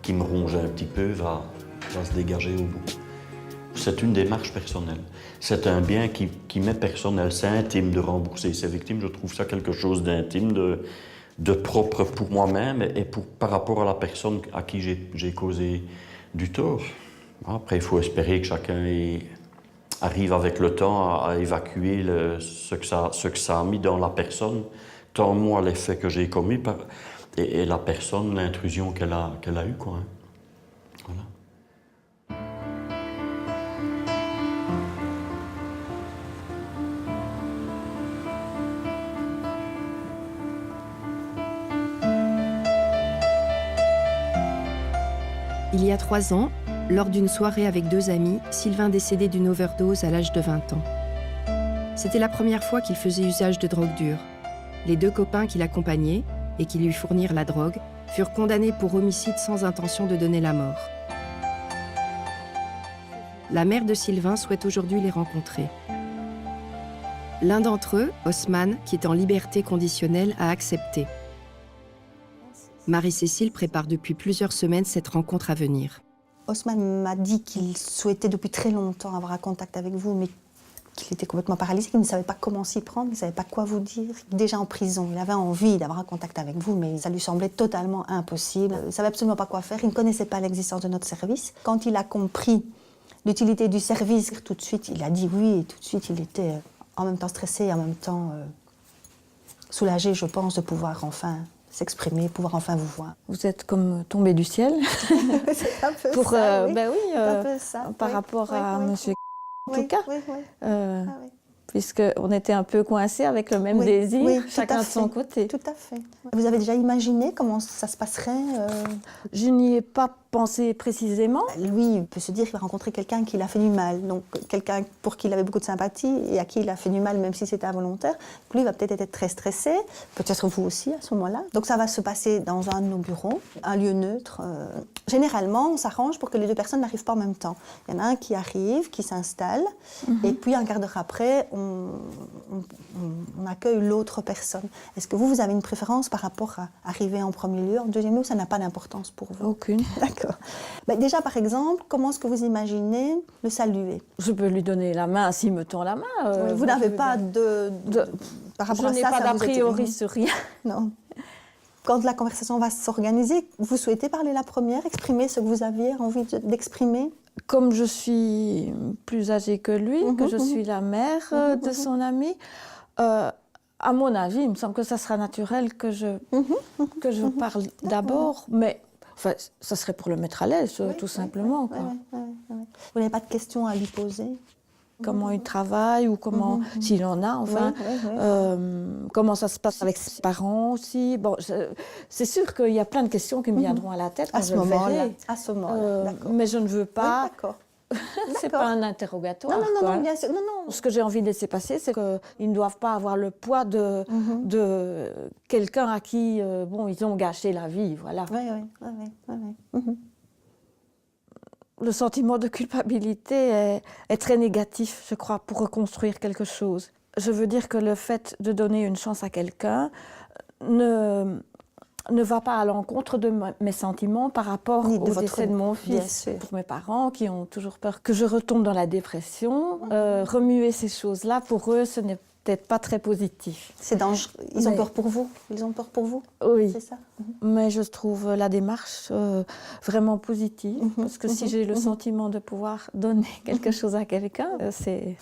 qui me ronge un petit peu va se dégager au bout. C'est une démarche personnelle. C'est un bien qui m'est personnel. C'est intime de rembourser ses victimes. Je trouve ça quelque chose d'intime, de propre pour moi-même et par rapport à la personne à qui j'ai causé du tort. Après, il faut espérer que chacun arrive avec le temps à évacuer ce que ça a mis dans la personne tant moi l'effet que j'ai commis et la personne, l'intrusion qu'elle a eue, quoi. Hein. Voilà. Il y a 3 ans, lors d'une soirée avec 2 amis, Sylvain décédait d'une overdose à l'âge de 20 ans. C'était la première fois qu'il faisait usage de drogue dure. Les 2 copains qui l'accompagnaient et qui lui fournirent la drogue furent condamnés pour homicide sans intention de donner la mort. La mère de Sylvain souhaite aujourd'hui les rencontrer. L'un d'entre eux, Osman, qui est en liberté conditionnelle, a accepté. Marie-Cécile prépare depuis plusieurs semaines cette rencontre à venir. Osman m'a dit qu'il souhaitait depuis très longtemps avoir un contact avec vous, mais qu'il était complètement paralysé, qu'il ne savait pas comment s'y prendre, il ne savait pas quoi vous dire. Déjà en prison, il avait envie d'avoir un contact avec vous, mais ça lui semblait totalement impossible. Il ne savait absolument pas quoi faire, il ne connaissait pas l'existence de notre service. Quand il a compris l'utilité du service, tout de suite, il a dit oui, et tout de suite, il était en même temps stressé et en même temps soulagé, je pense, de pouvoir enfin s'exprimer, pouvoir enfin vous voir. Vous êtes comme tombé du ciel. C'est un peu pour, ça, oui. Ben oui, un peu ça, par oui, rapport oui, à oui, monsieur oui, en tout cas. oui, oui. Puisqu'on était un peu coincés avec le même Oui, désir, oui, chacun de son côté. Tout à fait. Vous avez déjà imaginé comment ça se passerait Je n'y ai pas pensé précisément. Lui, il peut se dire qu'il va rencontrer quelqu'un qui l'a fait du mal, donc quelqu'un pour qui il avait beaucoup de sympathie et à qui il a fait du mal même si c'était involontaire. Lui, il va peut-être être très stressé, peut-être vous aussi à ce moment-là. Donc ça va se passer dans un de nos bureaux, un lieu neutre. Généralement, on s'arrange pour que les 2 personnes n'arrivent pas en même temps. Il y en a un qui arrive, qui s'installe, et puis un quart d'heure après, on accueille l'autre personne. Est-ce que vous avez une préférence par rapport à arriver en premier lieu, en deuxième lieu, ça n'a pas d'importance pour vous? Aucune. D'accord. Ben déjà, par exemple, comment est-ce que vous imaginez le saluer? Je peux lui donner la main s'il me tend la main. Vous n'avez pas par rapport à ça, je n'ai pas d'a priori sur rien. Non. Quand la conversation va s'organiser, vous souhaitez parler la première, exprimer ce que vous aviez envie d'exprimer? Comme je suis plus âgée que lui, que je suis la mère de son ami, à mon avis, il me semble que ça sera naturel que je parle d'abord, mais enfin, ça serait pour le mettre à l'aise, tout simplement. Quoi. Vous n'avez pas de questions à lui poser? Comment il travaille ou comment, s'il en a, enfin, comment ça se passe avec ses parents aussi. Bon, c'est sûr qu'il y a plein de questions qui me viendront à la tête quand je le verrai. À ce moment-là, mais je ne veux pas. D'accord. C'est pas un interrogatoire. Non, bien sûr. Non. Ce que j'ai envie de laisser passer, c'est qu'ils ne doivent pas avoir le poids de quelqu'un à qui, ils ont gâché la vie, voilà. Oui. Le sentiment de culpabilité est très négatif, je crois, pour reconstruire quelque chose. Je veux dire que le fait de donner une chance à quelqu'un ne va pas à l'encontre de mes sentiments par rapport au décès de mon fils. Pour mes parents qui ont toujours peur que je retombe dans la dépression, remuer ces choses-là, pour eux, ce n'est peut-être pas très positif. C'est dangereux. Ils ont peur pour vous? Ils ont peur pour vous? Oui. C'est ça? Mais je trouve la démarche vraiment positive, parce que si j'ai le sentiment de pouvoir donner quelque chose à quelqu'un, c'est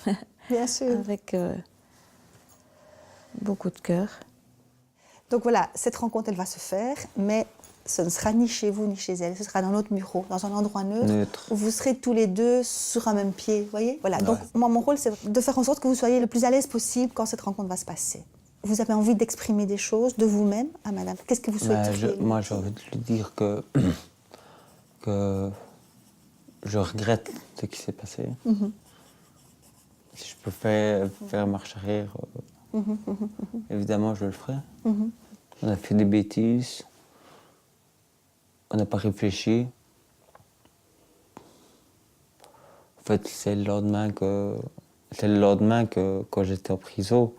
bien sûr. Avec beaucoup de cœur. Donc voilà, cette rencontre, elle va se faire, mais ce ne sera ni chez vous ni chez elle, ce sera dans notre bureau, dans un endroit neutre. Où vous serez tous les 2 sur un même pied, vous voyez? Voilà. Donc moi, mon rôle, c'est de faire en sorte que vous soyez le plus à l'aise possible quand cette rencontre va se passer. Vous avez envie d'exprimer des choses de vous-même à madame? Qu'est-ce que vous souhaitez? Moi, j'ai envie de lui dire que je regrette ce qui s'est passé. Si je peux faire marche arrière, évidemment, je le ferai. On a fait des bêtises. On n'a pas réfléchi. En fait, c'est le lendemain que quand j'étais en prison,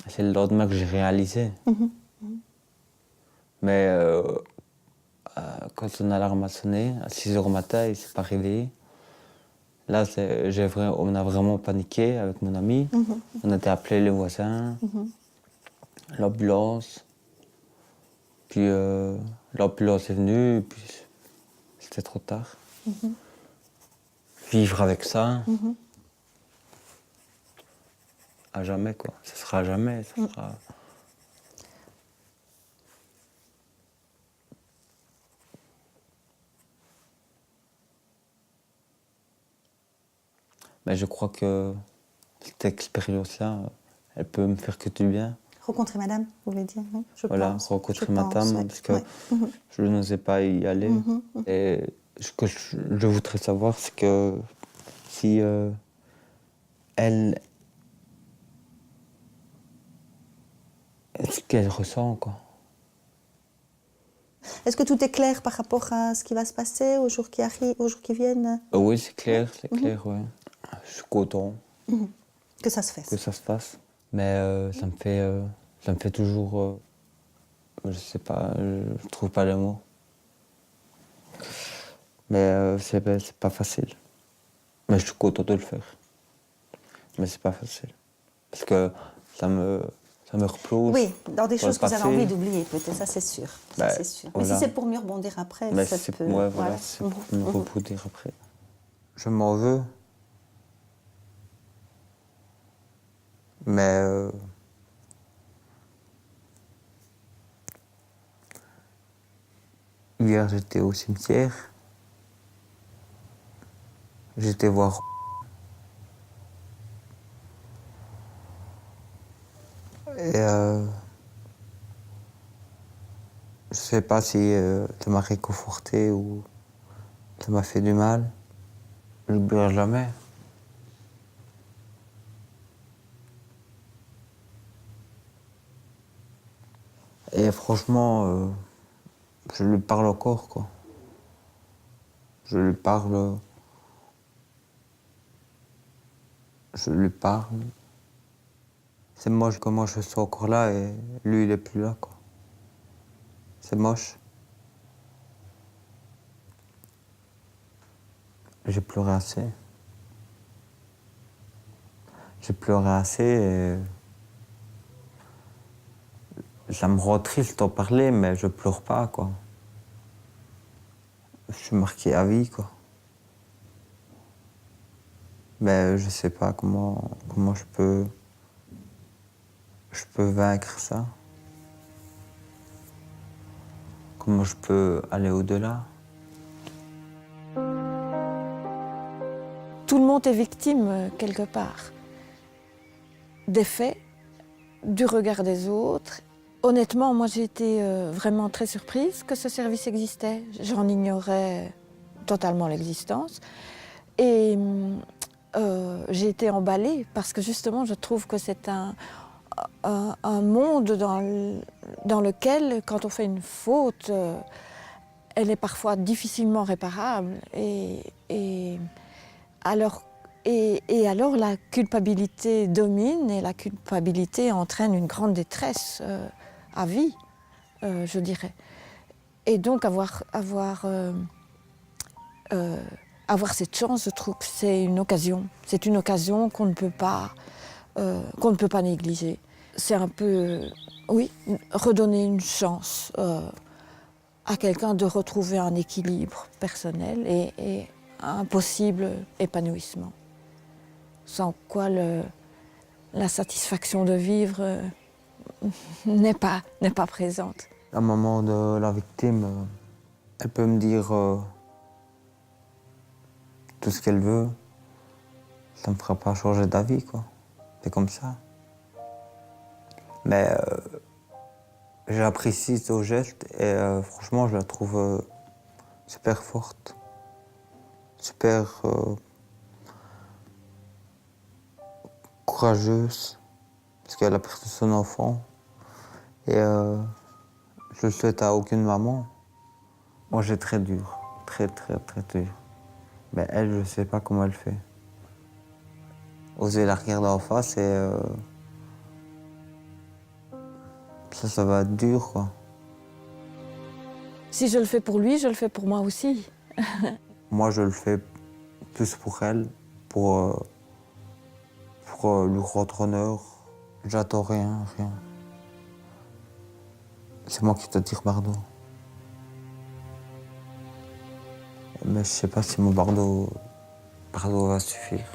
c'est le lendemain que j'ai réalisé. Mais quand son alarme a sonné, à 6h du matin, il ne s'est pas réveillé. Là, on a vraiment paniqué avec mon ami. On a été appelé les voisins, l'ambulance. Puis l'ambulance est venue, et puis c'était trop tard. Vivre avec ça, à jamais, quoi. Ce sera à jamais. Mais je crois que cette expérience-là, elle peut me faire que du bien. Rencontrer madame, vous voulez dire, oui, je Voilà, pense. rencontrer Je madame, pense, ouais. parce que Ouais. Mhm. je n'osais pas y aller. Et ce que je voudrais savoir, c'est que si elle... ce qu'elle ressent, quoi. Est-ce que tout est clair par rapport à ce qui va se passer aux jours qui arrivent, aux jours qui viennent? Oui, c'est clair, ouais. Je suis content. Que ça se fasse. Que ça se fasse. Mais ça me fait toujours... je sais pas, je trouve pas les mots. Mais c'est pas facile. Mais je suis content de le faire. Mais c'est pas facile. Parce que ça me replonge. Oui, dans des choses que vous avez passé. envie d'oublier, peut-être, ça c'est sûr. Bah, ça, c'est sûr. voilà. Mais si c'est pour mieux rebondir après, Mais ça c'est peut... ouais, voilà, c'est pour me rebondir après. Je m'en veux. Mais hier, j'étais au cimetière. J'étais voir. Et je sais pas si ça m'a réconforté ou ça m'a fait du mal. Je n'oublierai jamais. Et franchement, je lui parle encore, quoi. Je lui parle. Je lui parle. C'est moche que moi je sois encore là et lui il est plus là, quoi. C'est moche. J'ai pleuré assez. J'ai pleuré assez et ça me rend triste d'en parler, mais je pleure pas, quoi. Je suis marqué à vie, quoi. Mais je sais pas comment je peux vaincre ça. Comment je peux aller au-delà. Tout le monde est victime, quelque part, des faits, du regard des autres. Honnêtement, moi j'ai été vraiment très surprise que ce service existait. J'en ignorais totalement l'existence. Et j'ai été emballée parce que justement je trouve que c'est un monde dans lequel, quand on fait une faute, elle est parfois difficilement réparable. Et alors la culpabilité domine et la culpabilité entraîne une grande détresse à vie, je dirais. Et donc avoir cette chance, je trouve que c'est une occasion. C'est une occasion qu'on ne peut pas négliger. C'est un peu, oui, redonner une chance à quelqu'un de retrouver un équilibre personnel et un possible épanouissement. Sans quoi la satisfaction de vivre n'est pas présente. La maman de la victime, elle peut me dire tout ce qu'elle veut. Ça me fera pas changer d'avis, quoi. C'est comme ça. Mais j'apprécie ce geste et franchement, je la trouve super forte. Super courageuse. Parce qu'elle a perdu son enfant. Et je le souhaite à aucune maman. Moi, j'ai très dur. Très dur. Mais elle, je sais pas comment elle fait. Oser la regarder en face et ça va être dur, quoi. Si je le fais pour lui, je le fais pour moi aussi. Moi, je le fais plus pour elle, pour lui rendre honneur. J'attends rien. C'est moi qui dois dire pardon. Mais je sais pas si mon pardon va suffire.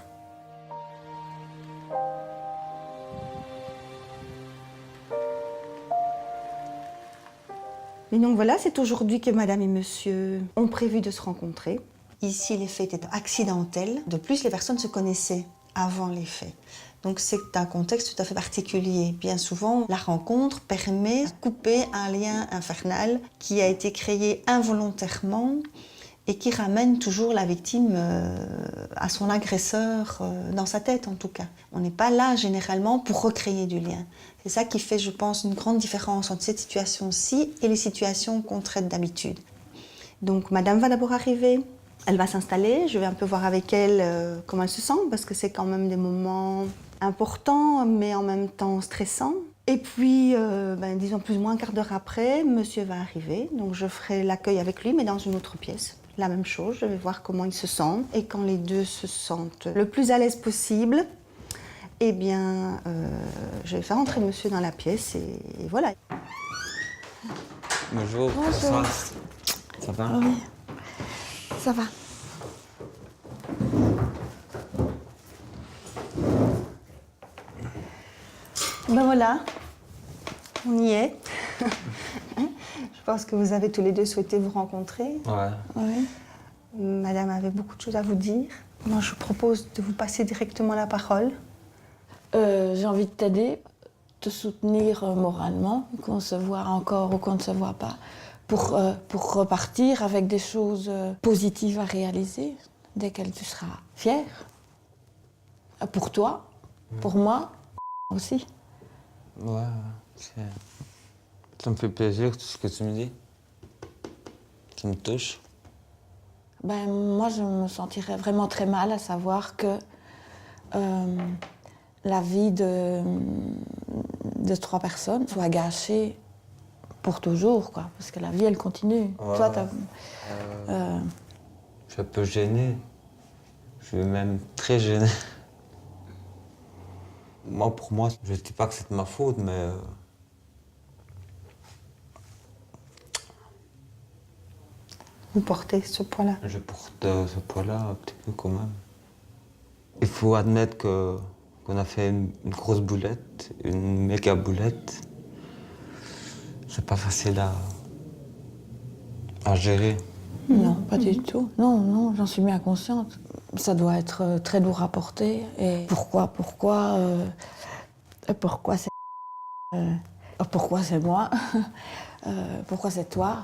Et donc voilà, c'est aujourd'hui que madame et monsieur ont prévu de se rencontrer. Ici, les faits étaient accidentels. De plus, les personnes se connaissaient avant les faits. Donc c'est un contexte tout à fait particulier. Bien souvent, la rencontre permet de couper un lien infernal qui a été créé involontairement et qui ramène toujours la victime à son agresseur, dans sa tête en tout cas. On n'est pas là généralement pour recréer du lien. C'est ça qui fait, je pense, une grande différence entre cette situation-ci et les situations qu'on traite d'habitude. Donc madame va d'abord arriver, elle va s'installer, je vais un peu voir avec elle comment elle se sent, parce que c'est quand même des moments importants, mais en même temps stressants. Et puis, disons plus ou moins un quart d'heure après, monsieur va arriver, donc je ferai l'accueil avec lui, mais dans une autre pièce. La même chose, je vais voir comment il se sent. Et quand les deux se sentent le plus à l'aise possible, eh bien, je vais faire entrer monsieur dans la pièce et voilà. Bonjour. Bonjour. Ça va? Oui, ça va. Ben voilà, on y est. Je pense que vous avez tous les deux souhaité vous rencontrer. Ouais. Oui. Madame avait beaucoup de choses à vous dire. Moi, je vous propose de vous passer directement la parole. J'ai envie de t'aider, te soutenir moralement, qu'on se voit encore ou qu'on ne se voit pas, pour repartir avec des choses positives à réaliser, desquelles tu seras fière. Pour toi, pour moi aussi. Ouais, ça me fait plaisir tout ce que tu me dis. Ça me touche. Ben, moi, je me sentirais vraiment très mal à savoir que la vie de 3 personnes soit gâchée pour toujours, quoi. Parce que la vie, elle continue. Ouais. Toi, Je suis un peu gêné. Je suis même très gêné. Moi, pour moi, je ne dis pas que c'est de ma faute, mais... Vous portez ce poids-là. Je porte ce poids-là un petit peu quand même. Il faut admettre qu'on a fait une grosse boulette, une méga boulette. C'est pas facile à gérer. Non, pas du tout. Non, j'en suis bien consciente. Ça doit être très lourd à porter. Et pourquoi c'est moi? Pourquoi c'est toi?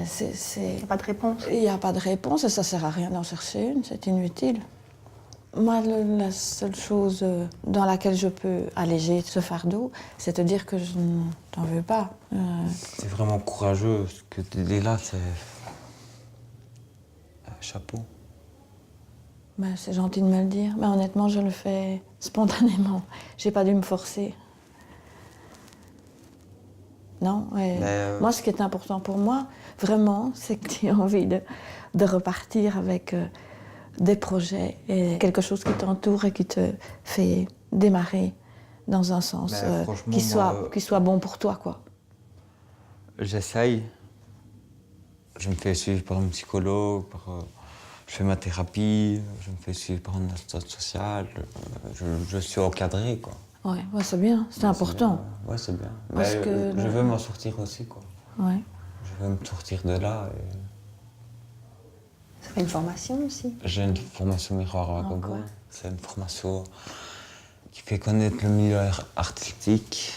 C'est... Il n'y a pas de réponse. Il n'y a pas de réponse et ça sert à rien d'en chercher une, c'est inutile. Moi, la seule chose dans laquelle je peux alléger ce fardeau, c'est te dire que je ne t'en veux pas. C'est vraiment courageux. Ce que tu dis là, c'est... chapeau. C'est gentil de me le dire, mais honnêtement, je le fais spontanément. J'ai pas dû me forcer. Non, moi, ce qui est important pour moi, vraiment, c'est que tu aies envie de repartir avec des projets et quelque chose qui t'entoure et qui te fait démarrer dans un sens qui soit bon pour toi, quoi. J'essaye. Je me fais suivre par un psychologue, je fais ma thérapie, je me fais suivre par un assistant social, je suis encadré, quoi. Ouais, c'est bien, c'est important. Ouais, c'est bien. Parce que je veux m'en sortir aussi, quoi. Ouais. Je veux me sortir de là. Ça fait une formation aussi. J'ai une formation miroir à Gogo. C'est une formation qui fait connaître le milieu artistique.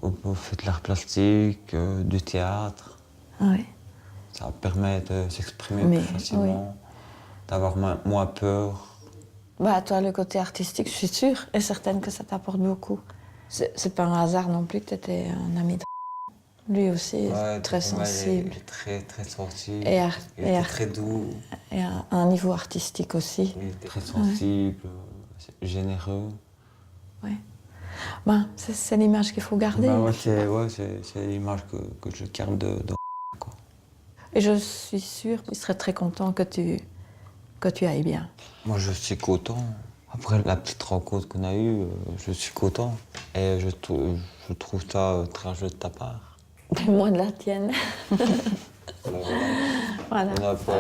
Au fait de l'art plastique, du théâtre. Ouais. Ça permet de s'exprimer plus facilement, d'avoir moins peur. Toi, le côté artistique, je suis sûre et certaine que ça t'apporte beaucoup. C'est pas un hasard non plus que tu étais un ami de... Lui aussi, très sensible. Il est très sensible. Il est très doux. Et à un niveau artistique aussi. Il est très sensible, généreux. Ouais. C'est l'image qu'il faut garder. C'est l'image que je garde de quoi. Et je suis sûre qu'il serait très content que tu ailles bien. Moi, je suis content. Après la petite rencontre qu'on a eue, je suis content. Et je trouve ça très joli de ta part. Moins de la tienne. Voilà. On a pas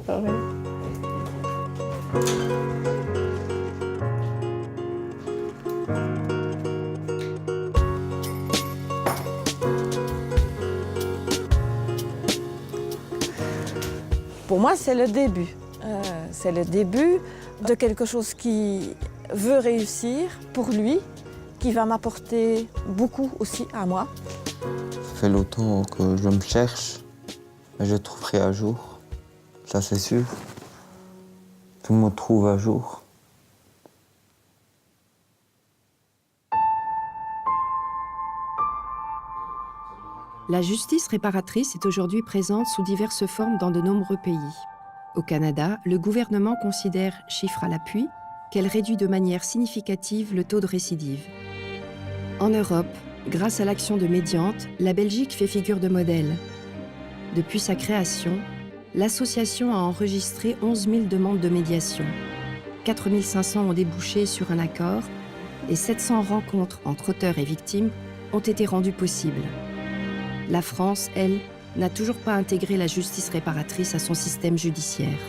la même. Pour pour moi, c'est le début. C'est le début de quelque chose qui veut réussir pour lui, qui va m'apporter beaucoup aussi à moi. Ça fait longtemps que je me cherche, mais je trouverai un jour, ça c'est sûr. Tout le monde trouve un jour. La justice réparatrice est aujourd'hui présente sous diverses formes dans de nombreux pays. Au Canada, le gouvernement considère, chiffre à l'appui, qu'elle réduit de manière significative le taux de récidive. En Europe, grâce à l'action de Médiante, la Belgique fait figure de modèle. Depuis sa création, l'association a enregistré 11 000 demandes de médiation. 4 500 ont débouché sur un accord et 700 rencontres entre auteurs et victimes ont été rendues possibles. La France, elle, n'a toujours pas intégré la justice réparatrice à son système judiciaire.